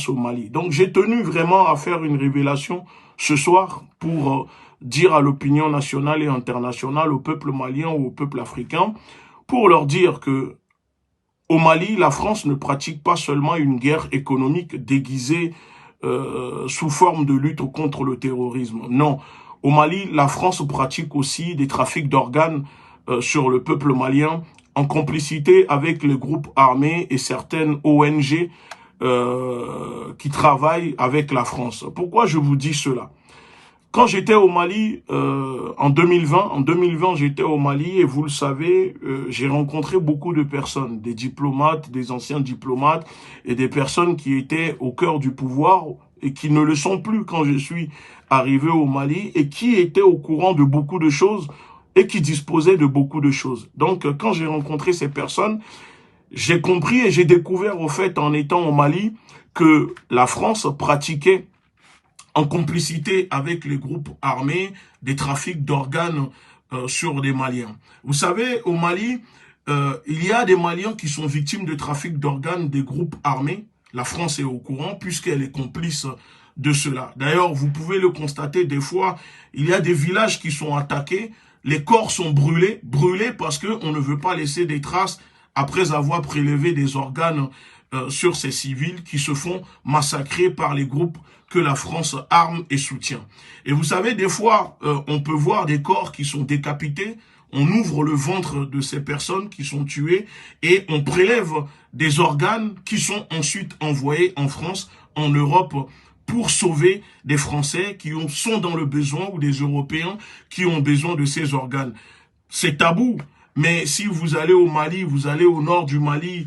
au Mali. Donc j'ai tenu vraiment à faire une révélation ce soir pour dire à l'opinion nationale et internationale, au peuple malien ou au peuple africain, pour leur dire que au Mali, la France ne pratique pas seulement une guerre économique déguisée sous forme de lutte contre le terrorisme. Non, au Mali, la France pratique aussi des trafics d'organes sur le peuple malien en complicité avec les groupes armés et certaines ONG qui travaillent avec la France. Pourquoi je vous dis cela? Quand j'étais au Mali en 2020 j'étais au Mali et vous le savez, j'ai rencontré beaucoup de personnes, des diplomates, des anciens diplomates et des personnes qui étaient au cœur du pouvoir et qui ne le sont plus quand je suis arrivé au Mali et qui étaient au courant de beaucoup de choses et qui disposaient de beaucoup de choses. Donc quand j'ai rencontré ces personnes, j'ai compris et j'ai découvert au fait en étant au Mali que la France pratiquait en complicité avec les groupes armés des trafics d'organes sur des Maliens. Vous savez, au Mali, il y a des Maliens qui sont victimes de trafic d'organes des groupes armés. La France est au courant puisqu'elle est complice de cela. D'ailleurs, vous pouvez le constater des fois, il y a des villages qui sont attaqués, les corps sont brûlés parce qu'on ne veut pas laisser des traces après avoir prélevé des organes sur ces civils qui se font massacrer par les groupes que la France arme et soutient. Et vous savez, des fois, on peut voir des corps qui sont décapités, on ouvre le ventre de ces personnes qui sont tuées et on prélève des organes qui sont ensuite envoyés en France, en Europe, pour sauver des Français qui sont dans le besoin ou des Européens qui ont besoin de ces organes. C'est tabou, mais si vous allez au Mali, vous allez au nord du Mali,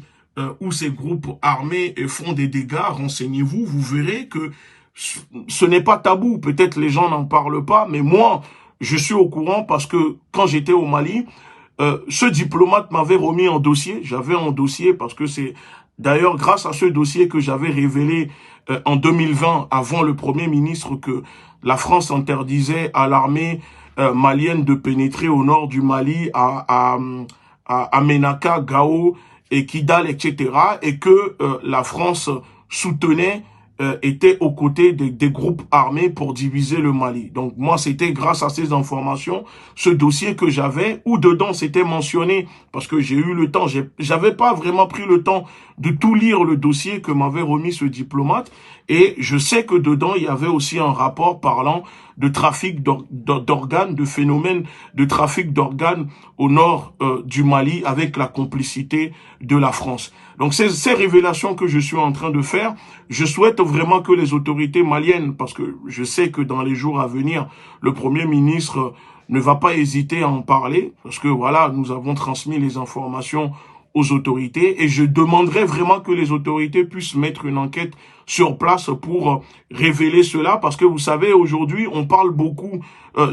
où ces groupes armés font des dégâts, renseignez-vous, vous verrez que ce n'est pas tabou. Peut-être les gens n'en parlent pas, mais moi, je suis au courant parce que quand j'étais au Mali, ce diplomate m'avait remis un dossier. J'avais un dossier parce que c'est d'ailleurs grâce à ce dossier que j'avais révélé en 2020, avant le Premier ministre, que la France interdisait à l'armée malienne de pénétrer au nord du Mali, à Ménaka, Gao et Kidal, etc. Et que la France soutenait, était aux côtés des groupes armés pour diviser le Mali. Donc moi, c'était grâce à ces informations, ce dossier que j'avais, où dedans c'était mentionné, parce que j'ai eu le temps, j'avais pas vraiment pris le temps de tout lire le dossier que m'avait remis ce diplomate, et je sais que dedans, il y avait aussi un rapport parlant de trafic d'organes, de phénomènes de trafic d'organes au nord du Mali avec la complicité de la France. Donc ces révélations que je suis en train de faire, je souhaite vraiment que les autorités maliennes, parce que je sais que dans les jours à venir, le Premier ministre ne va pas hésiter à en parler, parce que voilà, nous avons transmis les informations aux autorités et je demanderai vraiment que les autorités puissent mettre une enquête sur place pour révéler cela parce que vous savez, aujourd'hui, on parle beaucoup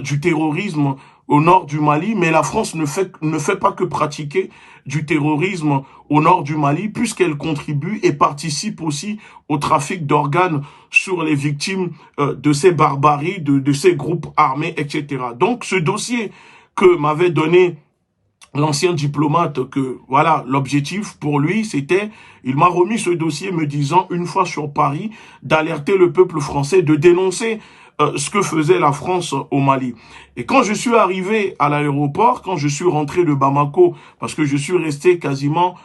du terrorisme au nord du Mali, mais la France ne fait pas que pratiquer du terrorisme au nord du Mali puisqu'elle contribue et participe aussi au trafic d'organes sur les victimes de ces barbaries, de ces groupes armés, etc. Donc ce dossier que m'avait donné l'ancien diplomate, que voilà, l'objectif pour lui, c'était, il m'a remis ce dossier me disant, une fois sur Paris, d'alerter le peuple français, de dénoncer ce que faisait la France au Mali. Et quand je suis arrivé à l'aéroport, quand je suis rentré de Bamako, parce que je suis resté quasiment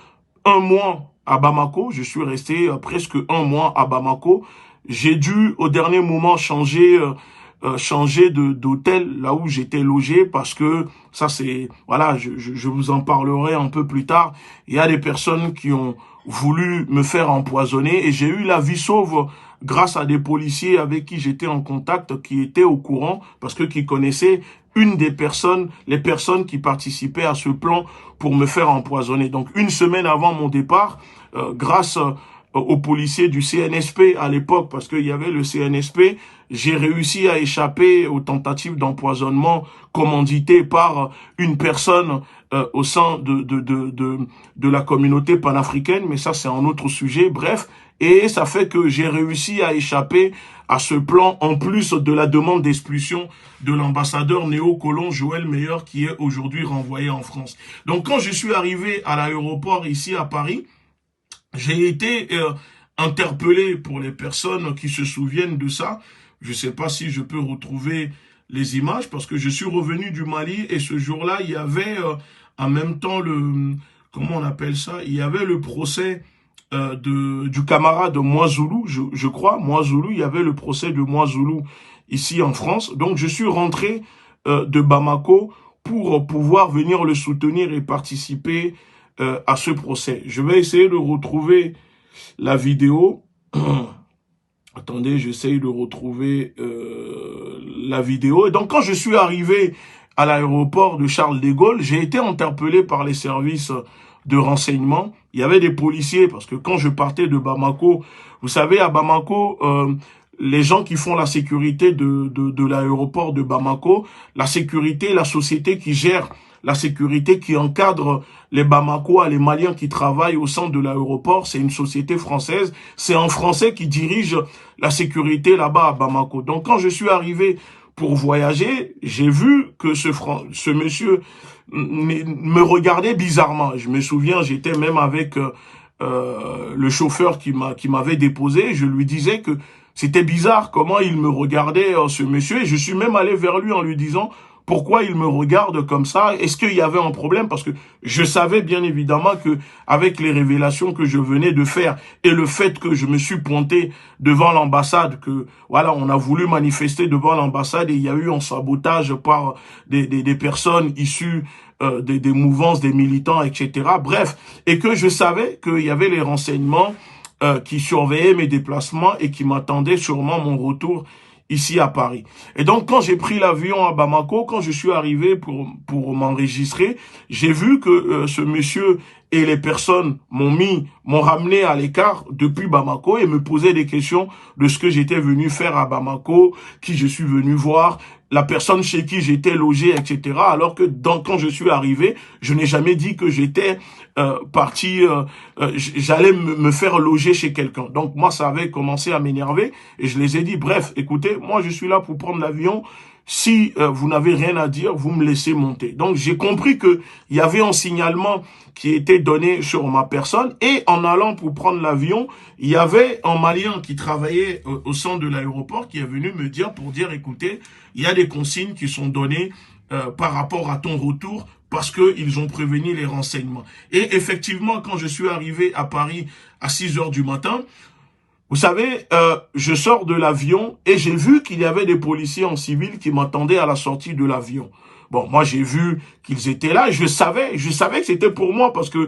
un mois à Bamako, je suis resté presque un mois à Bamako, j'ai dû au dernier moment changer d'hôtel là où j'étais logé parce que ça c'est voilà je vous en parlerai un peu plus tard. Il y a des personnes qui ont voulu me faire empoisonner et j'ai eu la vie sauve grâce à des policiers avec qui j'étais en contact qui étaient au courant parce que qui connaissaient une des personnes, les personnes qui participaient à ce plan pour me faire empoisonner. Donc une semaine avant mon départ, grâce aux policiers du CNSP à l'époque, parce qu'il y avait le CNSP, j'ai réussi à échapper aux tentatives d'empoisonnement commanditées par une personne au sein de la communauté panafricaine, mais ça c'est un autre sujet, bref, et ça fait que j'ai réussi à échapper à ce plan, en plus de la demande d'expulsion de l'ambassadeur néocolon Joël Meyer, qui est aujourd'hui renvoyé en France. Donc quand je suis arrivé à l'aéroport ici à Paris, j'ai été interpellé pour les personnes qui se souviennent de ça. Je ne sais pas si je peux retrouver les images parce que je suis revenu du Mali et ce jour-là, il y avait en même temps comment on appelle ça? Il y avait le procès du camarade Mouazoulou, je crois, Mouazoulou, il y avait le procès de Mouazoulou ici en France. Donc je suis rentré de Bamako pour pouvoir venir le soutenir et participer à ce procès. Je vais essayer de retrouver la vidéo. Attendez, j'essaye de retrouver la vidéo. Et donc, quand je suis arrivé à l'aéroport de Charles de Gaulle, j'ai été interpellé par les services de renseignement. Il y avait des policiers, parce que quand je partais de Bamako, vous savez, à Bamako, les gens qui font la sécurité de l'aéroport de Bamako, la sécurité, la société qui gère la sécurité, qui encadre les Bamakois, les Maliens qui travaillent au centre de l'aéroport, c'est une société française. C'est un Français qui dirige la sécurité là-bas à Bamako. Donc quand je suis arrivé pour voyager, j'ai vu que ce monsieur me regardait bizarrement. Je me souviens, j'étais même avec le chauffeur qui m'avait déposé. Je lui disais que c'était bizarre comment il me regardait, ce monsieur. Et je suis même allé vers lui en lui disant pourquoi il me regarde comme ça. Est-ce qu'il y avait un problème? Parce que je savais bien évidemment que avec les révélations que je venais de faire et le fait que je me suis pointé devant l'ambassade, que voilà, on a voulu manifester devant l'ambassade et il y a eu un sabotage par des personnes issues des mouvances, des militants, etc. Bref, et que je savais qu'il y avait les renseignements qui surveillaient mes déplacements et qui m'attendaient sûrement mon retour ici à Paris. Et donc, quand j'ai pris l'avion à Bamako, quand je suis arrivé pour m'enregistrer, j'ai vu que ce monsieur et les personnes m'ont ramené à l'écart depuis Bamako et me posaient des questions de ce que j'étais venu faire à Bamako, qui je suis venu voir, la personne chez qui j'étais logé, etc. Alors que quand je suis arrivé, je n'ai jamais dit que j'étais parti, j'allais me faire loger chez quelqu'un. Donc moi, ça avait commencé à m'énerver et je les ai dit, bref, écoutez, moi je suis là pour prendre l'avion. Si vous n'avez rien à dire, vous me laissez monter. Donc j'ai compris que il y avait un signalement qui était donné sur ma personne et en allant pour prendre l'avion, il y avait un Malien qui travaillait au centre de l'aéroport qui est venu me dire pour dire, écoutez, il y a des consignes qui sont données par rapport à ton retour parce qu'ils ont prévenu les renseignements. Et effectivement, quand je suis arrivé à Paris à 6 heures du matin, vous savez, je sors de l'avion et j'ai vu qu'il y avait des policiers en civil qui m'attendaient à la sortie de l'avion. Bon, moi j'ai vu qu'ils étaient là et je savais que c'était pour moi parce que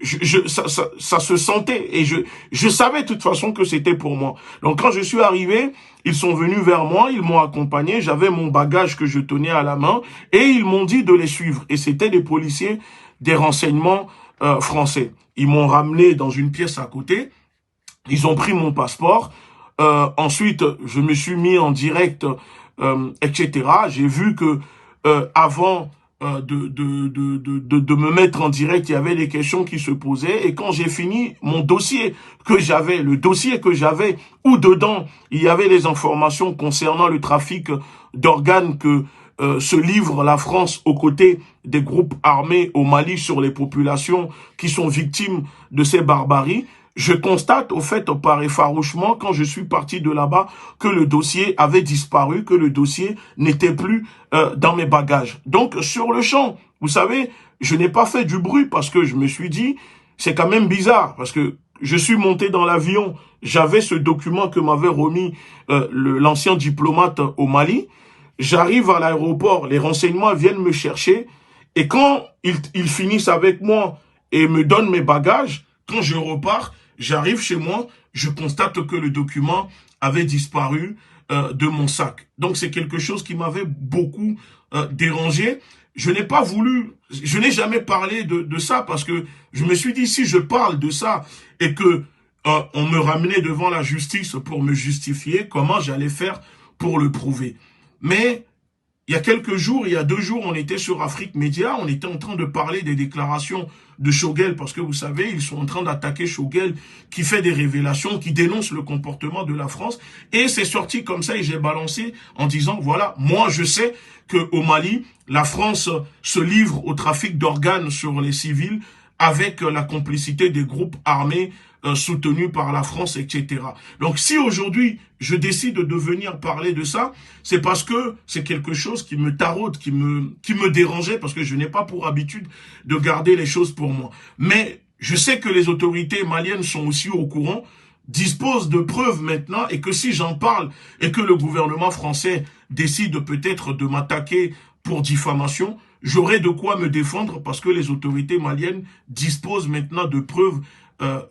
ça se sentait et je savais de toute façon que c'était pour moi. Donc quand je suis arrivé, ils sont venus vers moi, ils m'ont accompagné, j'avais mon bagage que je tenais à la main et ils m'ont dit de les suivre. Et c'était des policiers des renseignements français. Ils m'ont ramené dans une pièce à côté. Ils ont pris mon passeport. Ensuite, je me suis mis en direct, etc. J'ai vu que avant de me mettre en direct, il y avait des questions qui se posaient. Et quand j'ai fini, mon dossier que j'avais, le dossier que j'avais, où dedans, il y avait les informations concernant le trafic d'organes que se livre la France aux côtés des groupes armés au Mali sur les populations qui sont victimes de ces barbaries. Je constate au fait par effarouchement quand je suis parti de là-bas que le dossier avait disparu, que le dossier n'était plus dans mes bagages. Donc sur le champ, vous savez, je n'ai pas fait du bruit parce que je me suis dit, c'est quand même bizarre parce que je suis monté dans l'avion, j'avais ce document que m'avait remis l'ancien diplomate au Mali. J'arrive à l'aéroport, les renseignements viennent me chercher et quand ils finissent avec moi et me donnent mes bagages, quand je repars, j'arrive chez moi, je constate que le document avait disparu de mon sac. Donc c'est quelque chose qui m'avait beaucoup dérangé. Je n'ai pas voulu, je n'ai jamais parlé de ça parce que je me suis dit si je parle de ça et que on me ramenait devant la justice pour me justifier, comment j'allais faire pour le prouver. Mais il y a quelques jours, il y a 2 jours, on était sur Afrique Média, on était en train de parler des déclarations de Choguel, parce que vous savez, ils sont en train d'attaquer Choguel, qui fait des révélations, qui dénonce le comportement de la France, et c'est sorti comme ça, et j'ai balancé en disant, voilà, moi je sais qu'au Mali, la France se livre au trafic d'organes sur les civils, avec la complicité des groupes armés soutenus par la France, etc. Donc si aujourd'hui je décide de venir parler de ça, c'est parce que c'est quelque chose qui me taraude, qui me dérangeait, parce que je n'ai pas pour habitude de garder les choses pour moi. Mais je sais que les autorités maliennes sont aussi au courant, disposent de preuves maintenant, et que si j'en parle et que le gouvernement français décide peut-être de m'attaquer pour diffamation, j'aurai de quoi me défendre parce que les autorités maliennes disposent maintenant de preuves,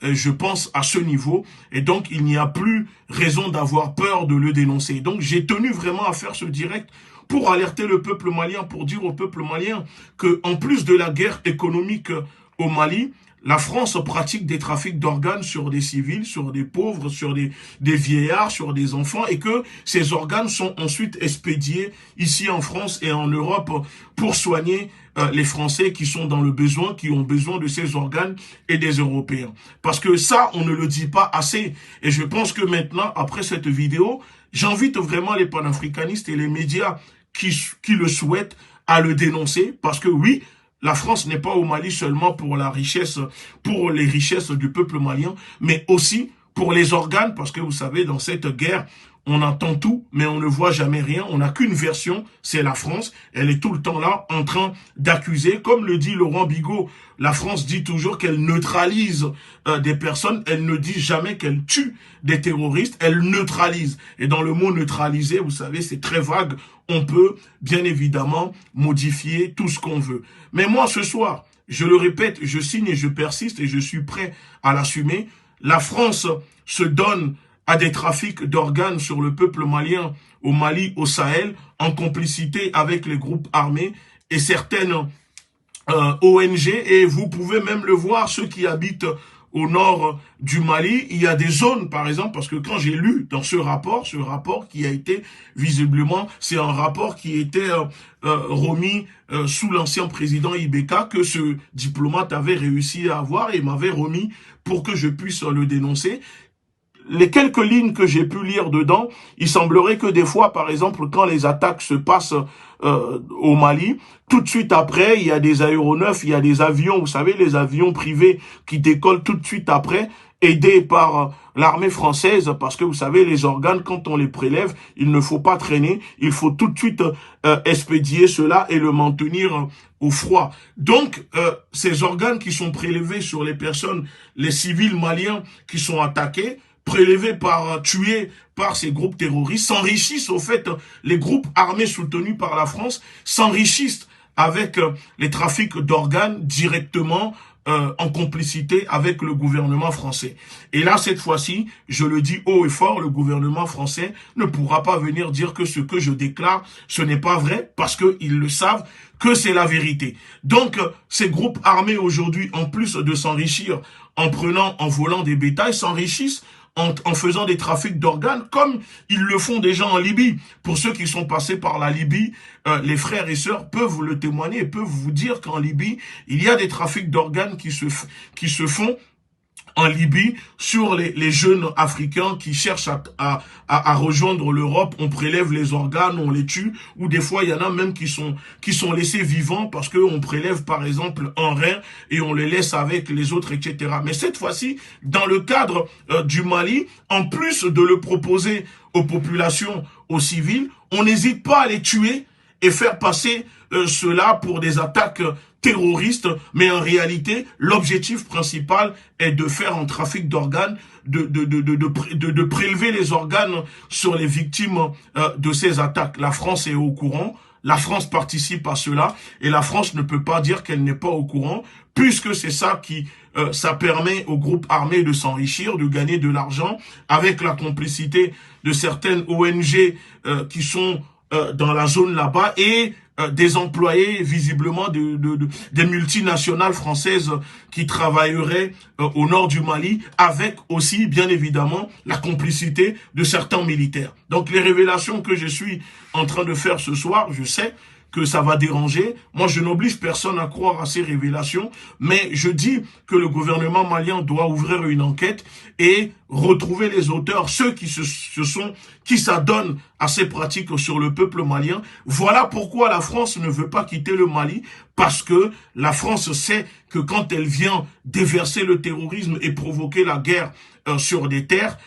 je pense, à ce niveau. Et donc, il n'y a plus raison d'avoir peur de le dénoncer. Donc, j'ai tenu vraiment à faire ce direct pour alerter le peuple malien, pour dire au peuple malien que, en plus de la guerre économique au Mali, la France pratique des trafics d'organes sur des civils, sur des pauvres, sur des vieillards, sur des enfants, et que ces organes sont ensuite expédiés ici en France et en Europe pour soigner les Français qui sont dans le besoin, qui ont besoin de ces organes, et des Européens. Parce que ça, on ne le dit pas assez. Et je pense que maintenant, après cette vidéo, j'invite vraiment les panafricanistes et les médias qui le souhaitent à le dénoncer, parce que oui, la France n'est pas au Mali seulement pour la richesse, pour les richesses du peuple malien, mais aussi pour les organes, parce que vous savez, dans cette guerre, on entend tout, mais on ne voit jamais rien. On n'a qu'une version, c'est la France. Elle est tout le temps là, en train d'accuser. Comme le dit Laurent Bigot, la France dit toujours qu'elle neutralise des personnes. Elle ne dit jamais qu'elle tue des terroristes. Elle neutralise. Et dans le mot neutraliser, vous savez, c'est très vague. On peut, bien évidemment, modifier tout ce qu'on veut. Mais moi, ce soir, je le répète, je signe et je persiste et je suis prêt à l'assumer. La France se donne à des trafics d'organes sur le peuple malien, au Mali, au Sahel, en complicité avec les groupes armés et certaines ONG. Et vous pouvez même le voir, ceux qui habitent au nord du Mali, il y a des zones, par exemple, parce que quand j'ai lu dans ce rapport qui a été visiblement, c'est un rapport qui était remis sous l'ancien président Ibeka, que ce diplomate avait réussi à avoir et m'avait remis pour que je puisse le dénoncer. Les quelques lignes que j'ai pu lire dedans, il semblerait que des fois, par exemple, quand les attaques se passent au Mali, tout de suite après, il y a des aéronefs, il y a des avions, vous savez, les avions privés qui décollent tout de suite après, aidés par l'armée française, parce que vous savez, les organes, quand on les prélève, il ne faut pas traîner, il faut tout de suite expédier cela et le maintenir au froid. Donc, ces organes qui sont prélevés sur les personnes, les civils maliens qui sont attaqués, prélevés tués par ces groupes terroristes, s'enrichissent au fait, les groupes armés soutenus par la France s'enrichissent avec les trafics d'organes directement en complicité avec le gouvernement français. Et là, cette fois-ci, je le dis haut et fort, le gouvernement français ne pourra pas venir dire que ce que je déclare, ce n'est pas vrai, parce qu'ils le savent, que c'est la vérité. Donc, ces groupes armés aujourd'hui, en plus de s'enrichir en volant des bétails, s'enrichissent en faisant des trafics d'organes, comme ils le font déjà en Libye. Pour ceux qui sont passés par la Libye, les frères et sœurs peuvent vous le témoigner et peuvent vous dire qu'en Libye, il y a des trafics d'organes qui se font en Libye sur les jeunes Africains qui cherchent à rejoindre l'Europe. On prélève les organes, on les tue, ou des fois il y en a même qui sont laissés vivants parce qu'on prélève par exemple un rein et on les laisse avec les autres, etc. Mais cette fois-ci, dans le cadre du Mali, en plus de le proposer aux populations, aux civils, on n'hésite pas à les tuer et faire passer cela pour des attaques terroristes, mais en réalité, l'objectif principal est de faire un trafic d'organes, de prélever les organes sur les victimes de ces attaques. La France est au courant, la France participe à cela, et la France ne peut pas dire qu'elle n'est pas au courant, puisque c'est ça qui ça permet aux groupes armés de s'enrichir, de gagner de l'argent, avec la complicité de certaines ONG qui sont dans la zone là-bas, et des employés visiblement des multinationales françaises qui travailleraient au nord du Mali, avec aussi bien évidemment la complicité de certains militaires. Donc les révélations que je suis en train de faire ce soir, je sais que ça va déranger. Moi, je n'oblige personne à croire à ces révélations, mais je dis que le gouvernement malien doit ouvrir une enquête et retrouver les auteurs, ceux qui s'adonnent à ces pratiques sur le peuple malien. Voilà pourquoi la France ne veut pas quitter le Mali, parce que la France sait que quand elle vient déverser le terrorisme et provoquer la guerre sur des terres,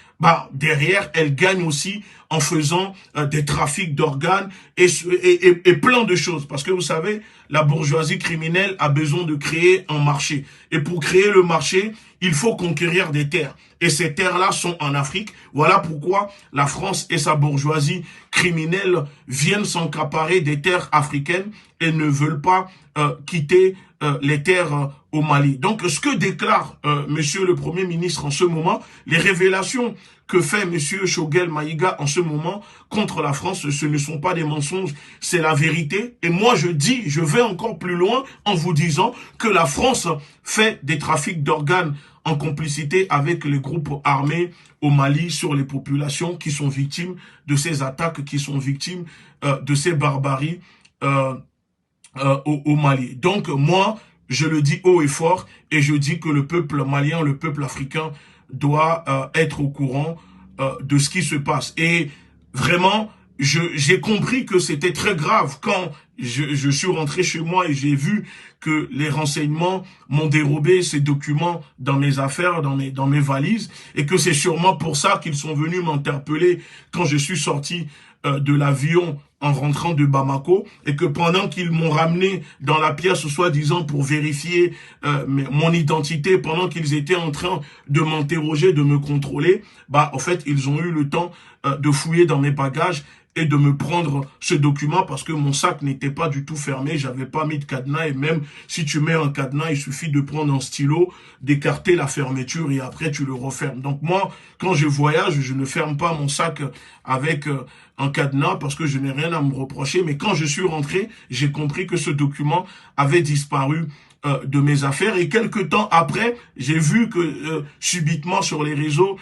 derrière, elle gagne aussi en faisant des trafics d'organes et plein de choses. Parce que vous savez, la bourgeoisie criminelle a besoin de créer un marché. Et pour créer le marché, il faut conquérir des terres. Et ces terres-là sont en Afrique. Voilà pourquoi la France et sa bourgeoisie criminelle viennent s'accaparer des terres africaines et ne veulent pas quitter les terres au Mali. Donc, ce que déclare Monsieur le Premier ministre en ce moment, les révélations que fait Monsieur Choguel Maïga en ce moment contre la France, ce ne sont pas des mensonges, c'est la vérité. Et moi, je vais encore plus loin en vous disant que la France fait des trafics d'organes en complicité avec les groupes armés au Mali sur les populations qui sont victimes de ces attaques, qui sont victimes de ces barbaries au Mali. Donc moi, je le dis haut et fort et je dis que le peuple malien, le peuple africain doit être au courant de ce qui se passe. Et vraiment, j'ai compris que c'était très grave quand je suis rentré chez moi et j'ai vu que les renseignements m'ont dérobé ces documents dans mes affaires, dans mes valises, et que c'est sûrement pour ça qu'ils sont venus m'interpeller quand je suis sorti de l'avion en rentrant de Bamako, et que pendant qu'ils m'ont ramené dans la pièce soi-disant pour vérifier mon identité, pendant qu'ils étaient en train de m'interroger, de me contrôler, en fait, ils ont eu le temps de fouiller dans mes bagages et de me prendre ce document parce que mon sac n'était pas du tout fermé, j'avais pas mis de cadenas, et même si tu mets un cadenas, il suffit de prendre un stylo, d'écarter la fermeture et après tu le refermes. Donc moi, quand je voyage, je ne ferme pas mon sac avec un cadenas parce que je n'ai rien à me reprocher, mais quand je suis rentré, j'ai compris que ce document avait disparu de mes affaires, et quelques temps après, j'ai vu que subitement sur les réseaux,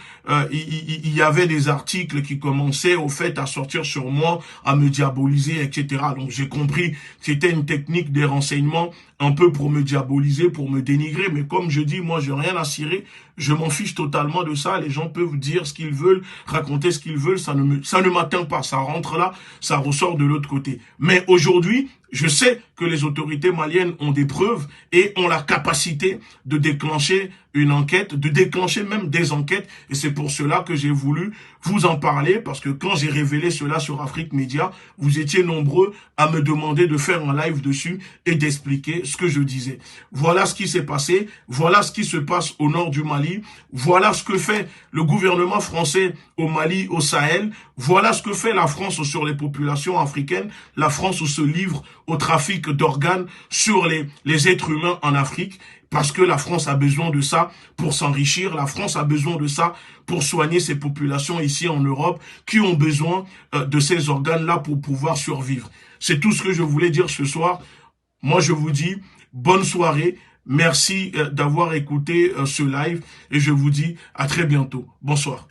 il y avait des articles qui commençaient au fait à sortir sur moi, à me diaboliser, etc. Donc j'ai compris que c'était une technique des renseignements un peu pour me diaboliser, pour me dénigrer, mais comme je dis, moi j'ai rien à cirer, je m'en fiche totalement de ça. Les gens peuvent dire ce qu'ils veulent, raconter ce qu'ils veulent, ça ne m'atteint pas, ça rentre là, ça ressort de l'autre côté. Mais aujourd'hui, je sais que les autorités maliennes ont des preuves et ont la capacité de déclencher une enquête, de déclencher même des enquêtes, et c'est pour cela que j'ai voulu vous en parler, parce que quand j'ai révélé cela sur Afrique Média, vous étiez nombreux à me demander de faire un live dessus et d'expliquer ce que je disais. Voilà ce qui s'est passé, voilà ce qui se passe au nord du Mali, voilà ce que fait le gouvernement français au Mali, au Sahel, voilà ce que fait la France sur les populations africaines, la France se livre au trafic d'organes sur les êtres humains en Afrique, parce que la France a besoin de ça pour s'enrichir, la France a besoin de ça pour soigner ses populations ici en Europe qui ont besoin de ces organes-là pour pouvoir survivre. C'est tout ce que je voulais dire ce soir. Moi, je vous dis bonne soirée. Merci d'avoir écouté ce live et je vous dis à très bientôt. Bonsoir.